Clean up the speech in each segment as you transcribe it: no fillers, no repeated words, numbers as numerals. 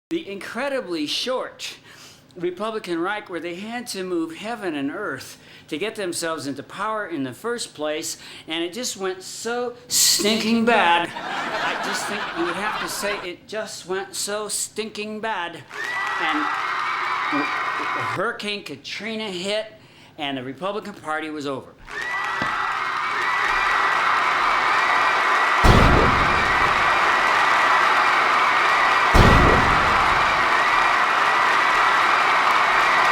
The incredibly short Republican Reich, where they had to move heaven and earth to get themselves into power in the first place, and it just went so stinking bad. I just think you would have to say it just went so stinking bad. And Hurricane Katrina hit, and the Republican Party was over.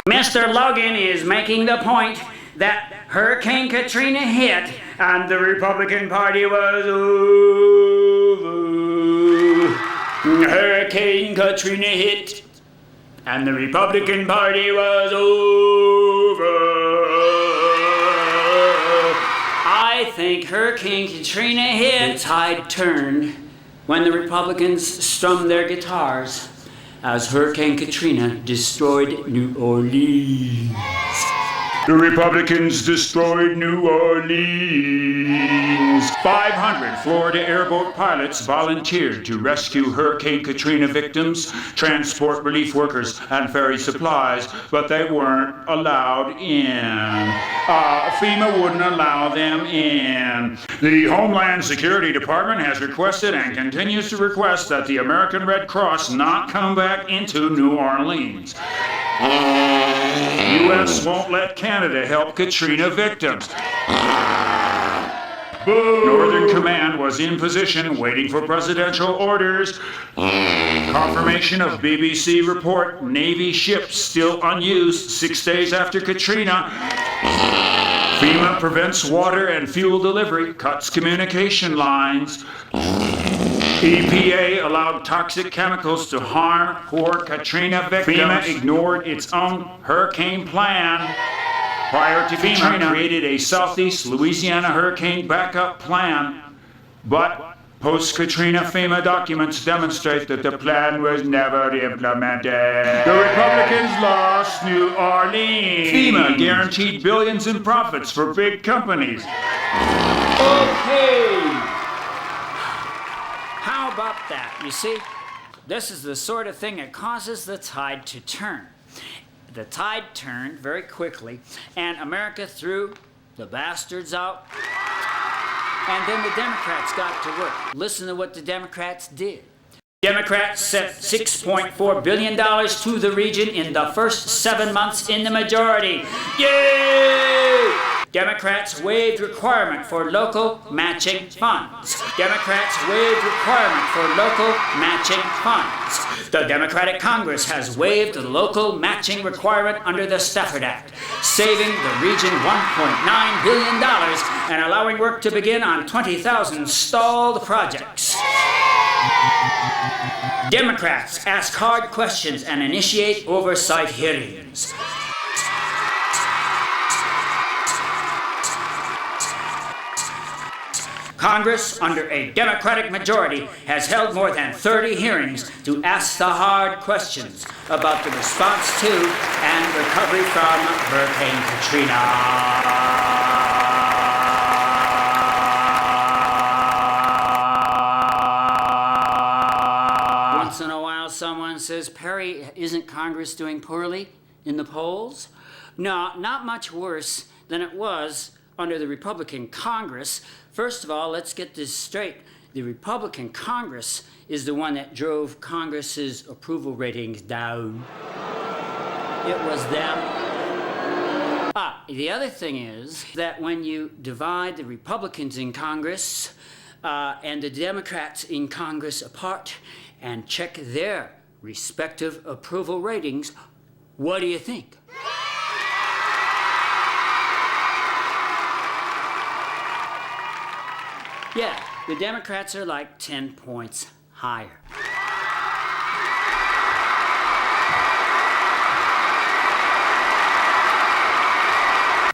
Mr. Logan is making the point that Hurricane Katrina hit and the Republican Party was over. Hurricane Katrina hit and the Republican Party was over. I think Hurricane Katrina hit. The tide turned when the Republicans strummed their guitars as Hurricane Katrina destroyed New Orleans. The Republicans destroyed New Orleans. 500 Florida airboat pilots volunteered to rescue Hurricane Katrina victims, transport relief workers, and ferry supplies, but they weren't allowed in. FEMA wouldn't allow them in. The Homeland Security Department has requested and continues to request that the American Red Cross not come back into New Orleans. U.S. won't let Canada help Katrina victims. Northern Command was in position waiting for presidential orders. Confirmation of BBC report, Navy ships still unused 6 days after Katrina. FEMA prevents water and fuel delivery, cuts communication lines. EPA allowed toxic chemicals to harm poor Katrina victims. FEMA ignored its own hurricane plan. Prior to Katrina, created a Southeast Louisiana hurricane backup plan, but post-Katrina FEMA documents demonstrate that the plan was never implemented. The Republicans lost New Orleans. FEMA guaranteed billions in profits for big companies. Okay. How about that? You see, this is the sort of thing that causes the tide to turn. The tide turned very quickly, and America threw the bastards out, and then the Democrats got to work. Listen to what the Democrats did. Democrats sent $6.4 billion to the region in the first 7 months in the majority. Yay! Democrats waived requirement for local matching funds. Democrats waived requirement for local matching funds. The Democratic Congress has waived the local matching requirement under the Stafford Act, saving the region $1.9 billion and allowing work to begin on 20,000 stalled projects. Democrats ask hard questions and initiate oversight hearings. Congress, under a Democratic majority, has held more than 30 hearings to ask the hard questions about the response to and recovery from Hurricane Katrina. Once in a while, someone says, Perry, isn't Congress doing poorly in the polls? No, not much worse than it was under the Republican Congress. First of all, let's get this straight. The Republican Congress is the one that drove Congress's approval ratings down. It was them. The other thing is that when you divide the Republicans in Congress and the Democrats in Congress apart and check their respective approval ratings, what do you think? Yeah, the Democrats are like 10 points higher.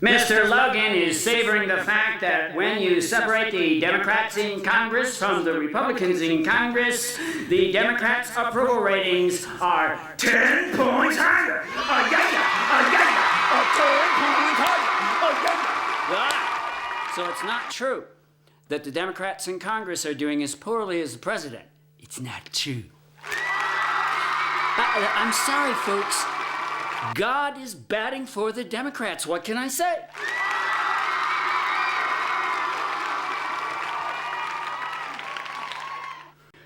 Mr. Logan is savoring the fact that when you separate the Democrats in Congress from the Republicans in Congress, the Democrats' approval ratings are 10 points higher. 10 points higher. So it's not true that the Democrats in Congress are doing as poorly as the president. It's not true. I'm sorry, folks. God is batting for the Democrats. What can I say?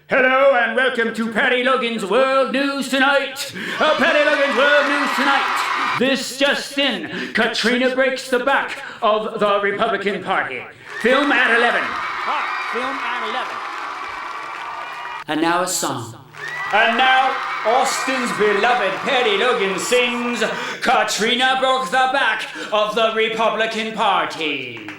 Hello and welcome to Patty Logan's World News Tonight. Patty Logan's World News Tonight. This just in, Katrina breaks the back of the Republican Party. Film at 11. Film at 11. And now a song. And now, Austin's beloved Patty Logan sings, Katrina broke the back of the Republican Party.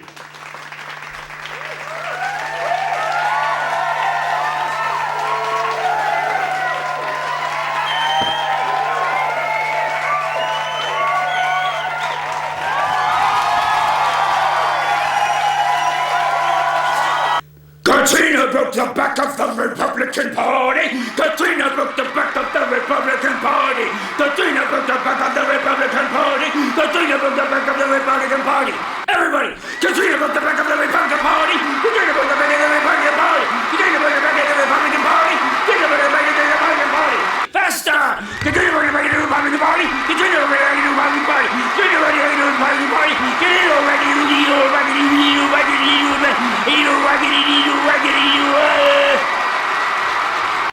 Katrina broke the back of the Republican Party. Katrina broke the back of the Republican Party. Katrina broke the back of the Republican Party. Katrina broke the back of the Republican Party. Everybody, Katrina broke the back of the Republican Party. Katrina broke the back of the Republican Party. Katrina broke the back of the Republican Party. Katrina broke the back of the Republican Party. Faster! Katrina broke the back of the Republican Party. Katrina broke the back of the Republican Party. Katrina broke the back of the Republican Party. Katrina broke the back of the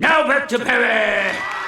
Now back to Perry.